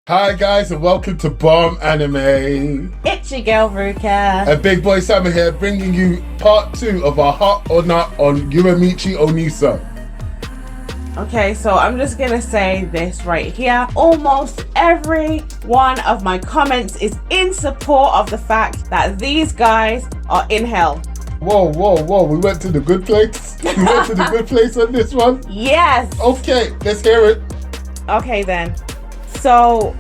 Hi guys and welcome to Bomb Anime. It's your girl Ruka. And Big Boy Simon here, bringing you part 2 of our Hot or Not on URAMICHI ONIISAN. Okay, so I'm just gonna say this right here. Almost every one of my comments is in support of the fact that these guys are in hell. Whoa, we went to the good place? We went to the good place on this one? Yes. Okay, let's hear it. Okay then. So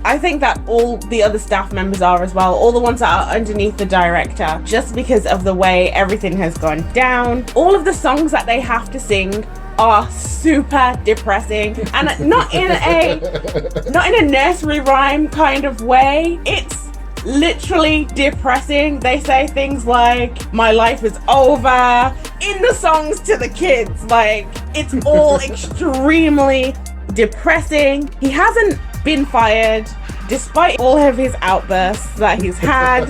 I think that all the other staff members are as well, all the ones that are underneath the director, just because of the way everything has gone down. All of the songs that they have to sing are super depressing, and not in a nursery rhyme kind of way. It's literally depressing. They say things like "my life is over" in the songs to the kids. Like, it's all extremely depressing. He hasn't been fired despite all of his outbursts that he's had.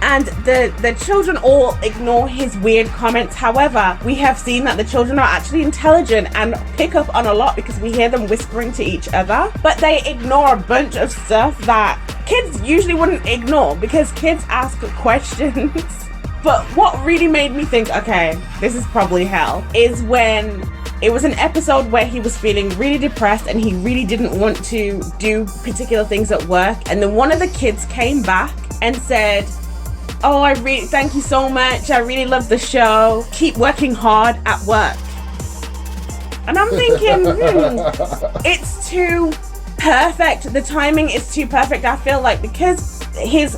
And the children all ignore his weird comments. However, we have seen that the children are actually intelligent and pick up on a lot because we hear them whispering to each other, but they ignore a bunch of stuff that kids usually wouldn't ignore because kids ask questions. But what really made me think, okay, this is probably hell, is when it was an episode where he was feeling really depressed and he really didn't want to do particular things at work. And then one of the kids came back and said, "Oh, thank you so much. I really love the show. Keep working hard at work." And I'm thinking, it's too perfect. The timing is too perfect. I feel like because his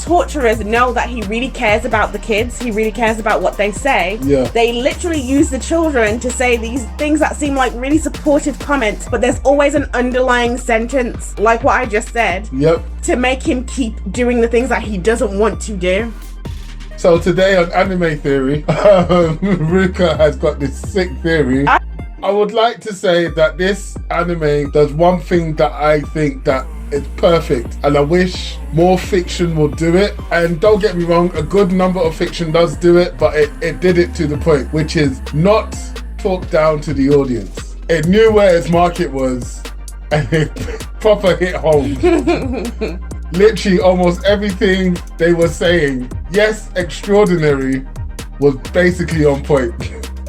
torturers know that he really cares about the kids, he really cares about what they say. Yeah. They literally use the children to say these things that seem like really supportive comments, but there's always an underlying sentence, like what I just said, Yep. to make him keep doing the things that he doesn't want to do. So today on Anime Theory, Ruka has got this sick theory. I would like to say that this anime does one thing that I think that it's perfect, and I wish more fiction would do it. And don't get me wrong, a good number of fiction does do it, but it did it to the point, which is not talk down to the audience. It knew where its market was and it proper hit home. Literally almost everything they were saying, yes, extraordinary, was basically on point.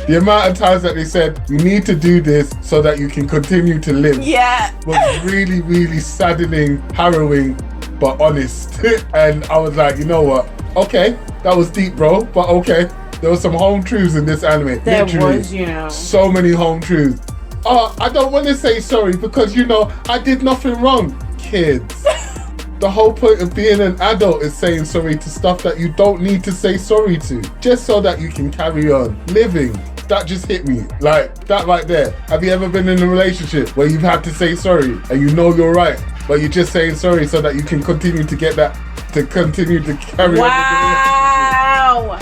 The amount of times that they said, "you need to do this so that you can continue to live," Yeah. was really, really saddening, harrowing, but honest. And I was like, you know what? Okay, that was deep, bro, but okay. There was some home truths in this anime. There Literally, was, you know. so many home truths. I don't want to say sorry because, I did nothing wrong. Kids. The whole point of being an adult is saying sorry to stuff that you don't need to say sorry to, just so that you can carry on living. That just hit me, like that right there. Have you ever been in a relationship where you've had to say sorry and you know you're right, but you're just saying sorry so that you can continue to get that, to continue to carry on? Wow.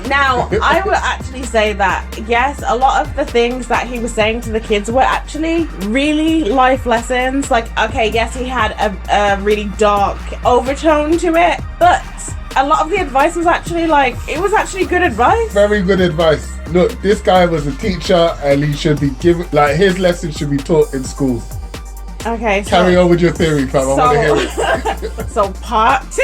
Now, I would actually say that, yes, a lot of the things that he was saying to the kids were actually really life lessons. Like, okay, yes, he had a really dark overtone to it, but a lot of the advice was actually it was actually good advice. Very good advice. Look, this guy was a teacher and he should be given, his lessons should be taught in schools. Okay, so carry on with your theory, fam. I want to hear it. So part 2.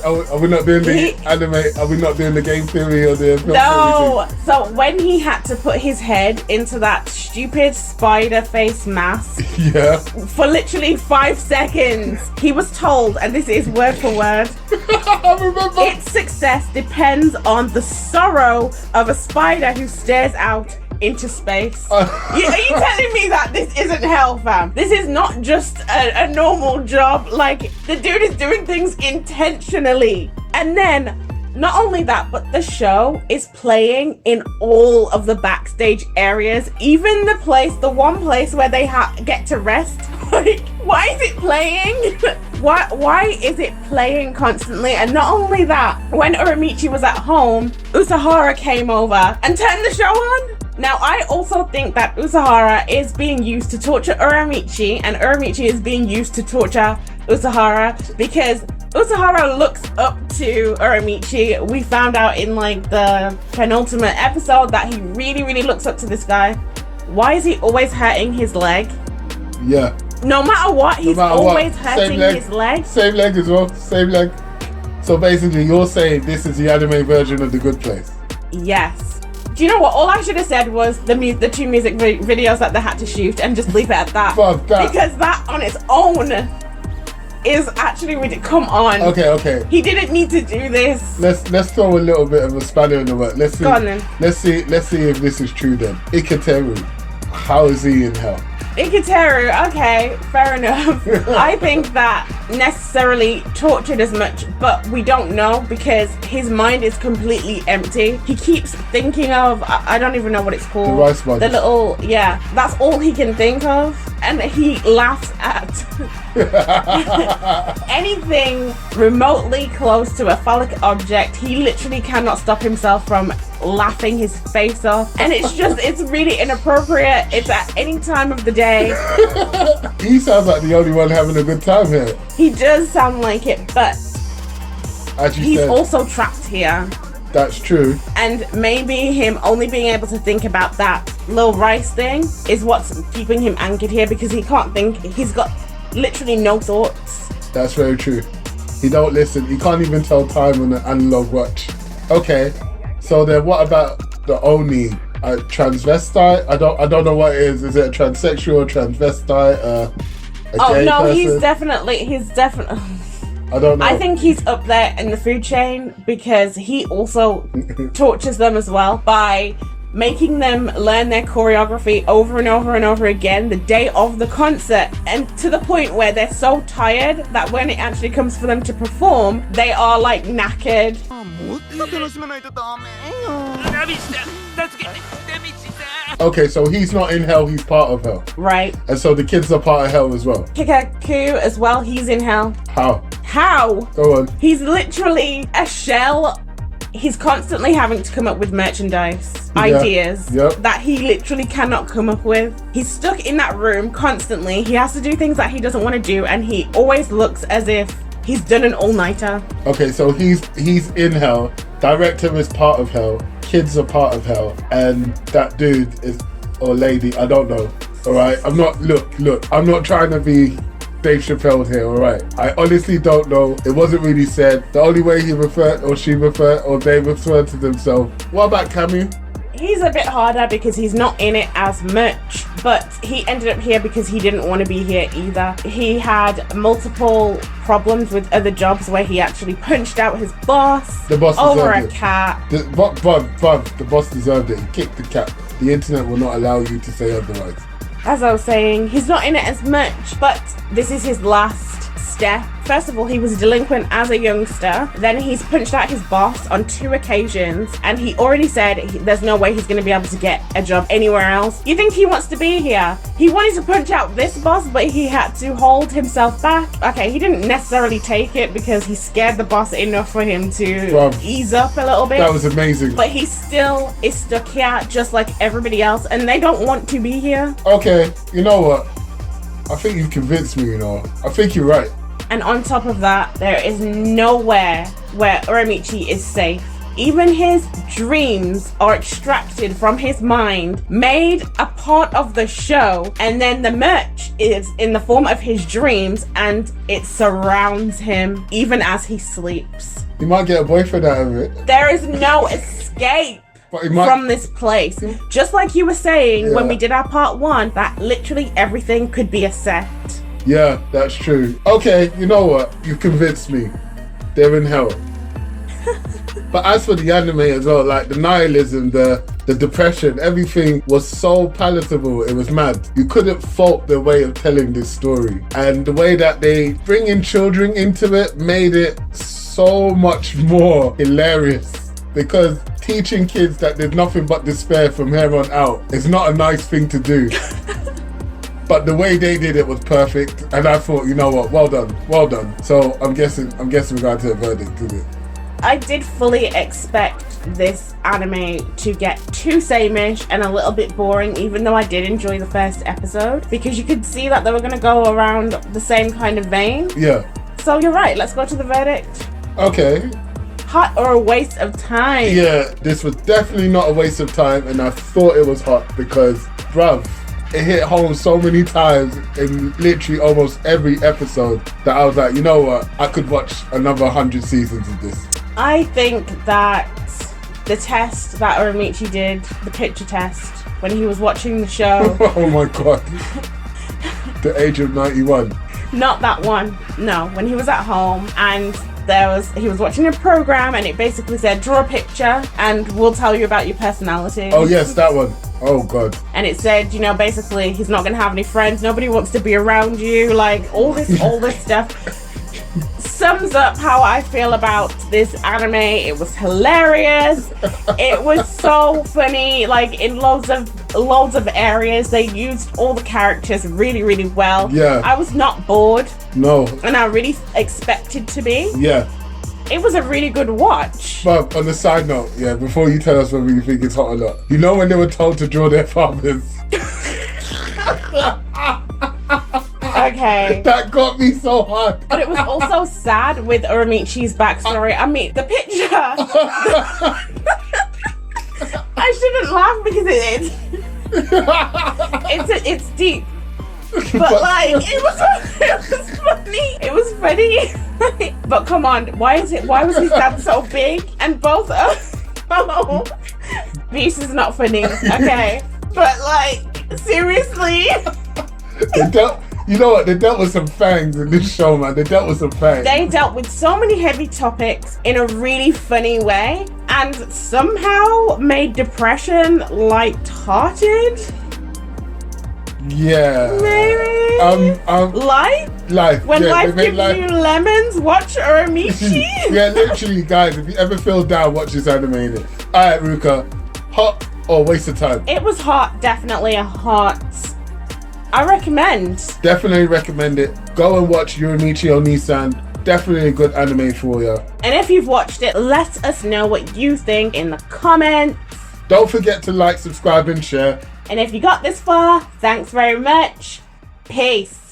Are we not doing the anime? Are we not doing the game theory or the film No. theory? So when he had to put his head into that stupid spider face mask, Yeah. for literally 5 seconds, he was told, and this is word for word, I remember. its success depends on the sorrow of a spider who stares out into space. Are you telling me that this isn't hell, fam? This is not just a normal job. Like, the dude is doing things intentionally. And then Not only that, but the show is playing in all of the backstage areas, even the one place where they get to rest. Like, why is it playing? Why is it playing constantly? And not only that, when Uramichi was at home, Usahara came over and turned the show on. Now, I also think that Usahara is being used to torture Uramichi, and Uramichi is being used to torture Usahara, because Usahara looks up to Uramichi. We found out in like the penultimate episode that he really, really looks up to this guy. Why is he always hurting his leg? Yeah. No matter what, he's always hurting his leg. Same leg as well, same leg. So basically, you're saying this is the anime version of The Good Place? Yes. Do you know what? All I should have said was the two music videos that they had to shoot, and just leave it at that. Fuck that. Because that on its own is actually ridiculous. Come on. Okay. He didn't need to do this. Let's throw a little bit of a spanner in the work. Let's see. Go on then. Let's see if this is true then. Iketeru, how is he in hell? Iketeru, okay, fair enough. I think that necessarily tortured as much, but we don't know because his mind is completely empty. He keeps thinking of, I don't even know what it's called. The rice buns. The little, yeah, that's all he can think of. And he laughs at anything remotely close to a phallic object. He literally cannot stop himself from laughing his face off, and it's really inappropriate. It's at any time of the day. He sounds like the only one having a good time here. He does sound like it, but he's also trapped here. That's true. And maybe him only being able to think about that little rice thing is what's keeping him anchored here, because he can't think. He's got literally no thoughts. That's very true. He don't listen. He can't even tell time on an analog watch. Okay. So then what about the Oni? Transvestite? I don't know what it is. Is it a transsexual, transvestite, a gay person? He's definitely I don't know. I think he's up there in the food chain, because he also tortures them as well by making them learn their choreography over and over and over again the day of the concert, and to the point where they're so tired that when it actually comes for them to perform, they are like knackered. Okay, so he's not in hell, he's part of hell. Right. And so the kids are part of hell as well. Kikaku as well, he's in hell. How? Go on. He's literally a shell. He's constantly having to come up with merchandise ideas that he literally cannot come up with. He's stuck in that room constantly. He has to do things that he doesn't want to do, and he always looks as if he's done an all-nighter. Okay, so he's in hell. Director is part of hell. Kids are part of hell. And that dude is, or lady, I don't know. All right, I'm not, look, I'm not trying to be Dave Chappelle here, all right? I honestly don't know. It wasn't really said. The only way he referred, or she referred, or they referred to themselves. What about Camus? He's a bit harder because he's not in it as much, but he ended up here because he didn't want to be here either. He had multiple problems with other jobs where he actually punched out his boss, over a cat. The boss deserved it. He kicked the cat. The internet will not allow you to say otherwise. As I was saying, he's not in it as much, but this is his last step. First of all, he was a delinquent as a youngster. Then he's punched out his boss on 2 occasions, and he already said there's no way he's going to be able to get a job anywhere else. You think he wants to be here? He wanted to punch out this boss, but he had to hold himself back. Okay, he didn't necessarily take it because he scared the boss enough for him to ease up a little bit. That was amazing. But he still is stuck here just like everybody else, and they don't want to be here. Okay, you know what? I think you've convinced me, you know. I think you're right. And on top of that, there is nowhere where Uramichi is safe. Even his dreams are extracted from his mind, made a part of the show, and then the merch is in the form of his dreams, and it surrounds him even as he sleeps. He might get a boyfriend out of it. There is no escape from this place. Just like you were saying when we did our part 1, that literally everything could be a set. Yeah, that's true. Okay, you know what? You've convinced me. They're in hell. But as for the anime as well, like the nihilism, the depression, everything was so palatable. It was mad. You couldn't fault their way of telling this story. And the way that they bring in children into it made it so much more hilarious because teaching kids that there's nothing but despair from here on out is not a nice thing to do. But the way they did it was perfect, and I thought, you know what, well done. So I'm guessing we're going to a verdict, is it? I did fully expect this anime to get too sameish and a little bit boring, even though I did enjoy the first episode, because you could see that they were going to go around the same kind of vein. Yeah. So you're right, let's go to the verdict. Okay. Hot or a waste of time? Yeah, this was definitely not a waste of time, and I thought it was hot because, bruv, it hit home so many times in literally almost every episode that I was like, you know what, I could watch another 100 seasons of this. I think that the test that Uramichi did, the picture test, when he was watching the show. Oh my god. The age of 91. Not that one. No, when he was at home and he was watching a program and it basically said, draw a picture and we'll tell you about your personality. Oh yes, that one. Oh god. And it said, you know, basically he's not gonna have any friends, nobody wants to be around you, like all this stuff. Sums up how I feel about this anime. It was hilarious. It was so funny, like in loads of areas. They used all the characters really, really well. Yeah. I was not bored. No. And I really expected to be. Yeah. It was a really good watch. But on the side note, yeah, before you tell us whether you think it's hot or not, you know when they were told to draw their fathers? Okay. That got me so hard. But it was also sad with Uramichi's backstory. I mean, the picture. I shouldn't laugh because it's deep. But like, it was funny. It was funny. But come on, why was his dad so big? And both Beast is not funny, okay? But like, seriously. You know what? They dealt with some fangs in this show, man. They dealt with some fangs. They dealt with so many heavy topics in a really funny way and somehow made depression light-hearted. Yeah. Maybe. Life? When yeah, life gives you lemons, watch Uramichi. Yeah, literally, guys, if you ever feel down, watch this anime. Alright, Ruka. Hot or waste of time? It was hot. Definitely a hot. I recommend. Definitely recommend it. Go and watch Uramichi Oniisan. Definitely a good anime for you. And if you've watched it, let us know what you think in the comments. Don't forget to like, subscribe, and share. And if you got this far, thanks very much. Peace.